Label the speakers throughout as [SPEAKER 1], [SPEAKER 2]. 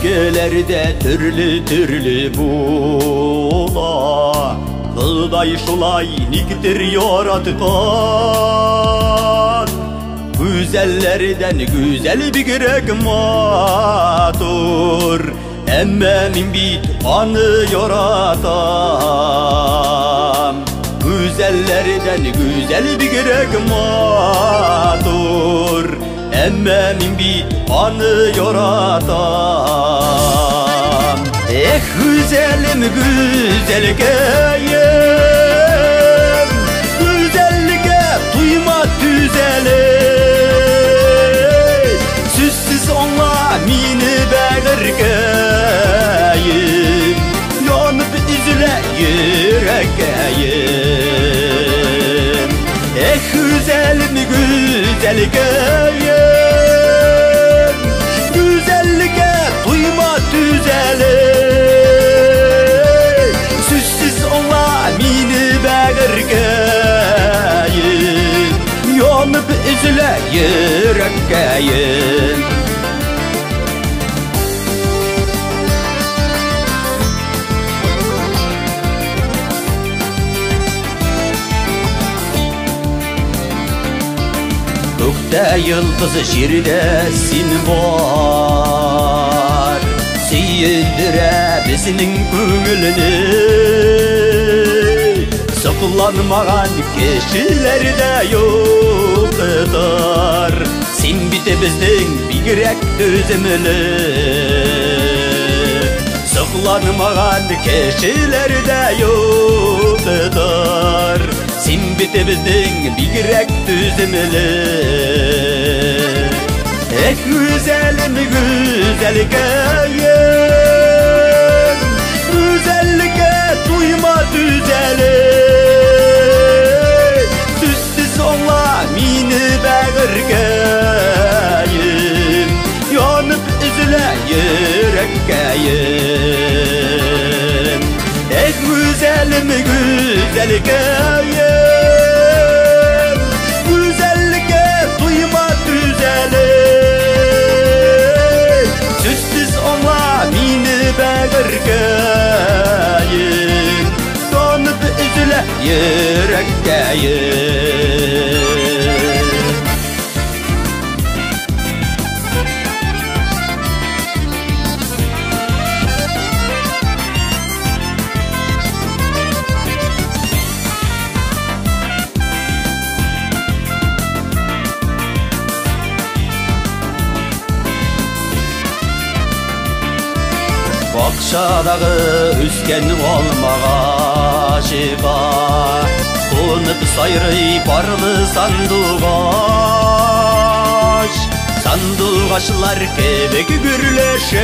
[SPEAKER 1] Başkelerde türlü türlü bula, Kıday şulay niktir yaratkan. Güzellerden güzel bir gerek matur, Emmemin bit anı yaratan. Güzellerden güzel bir gerek matur, Emmemin bit anı yaratan. Güzelim güzel geyim, güzelliğe duyma düzelim. Süzsüz onla mini belirgeyim, yanıp üzüle yüreğim. Güzelim güzel geyim, güzelliğe duyma düzelim. Süzsüz onla mini belirgeyim, yanıp üzüle yüreğim. Gökte yıldız şirdesin var, Seyindire bizinin gönlünü. Sıkılanmagan kişilerde yoktur, Sen bite bizden bigirek düzümlü. Sıkılanmagan kişilerde yoktur, Sen bite bizden bigirek düzümlü. Güzelim güzel geyim, güzelliğe duyma düzelim. Süzsüz onla mini belirgeyim, yanıp üzüle yüreğim. Güzelim güzel geyim, güzelliğe duyma düzelim. Süzsüz onla mini belirgeyim, yanıp üzüle yüreğim. Bakşadağı üsken olmağaşıqa, Konup sayrı barlı sandıgaş. Sandıgaşlar kebek gürleşeyik,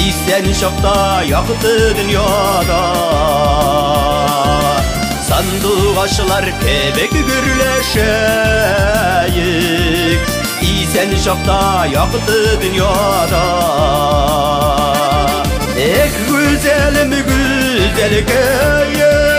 [SPEAKER 1] İsten şokta yaktı dünyada. Sandıgaşlar kebek gürleşeyik, İsen şokta yaktı dünyada. Güzelim güzel geyim,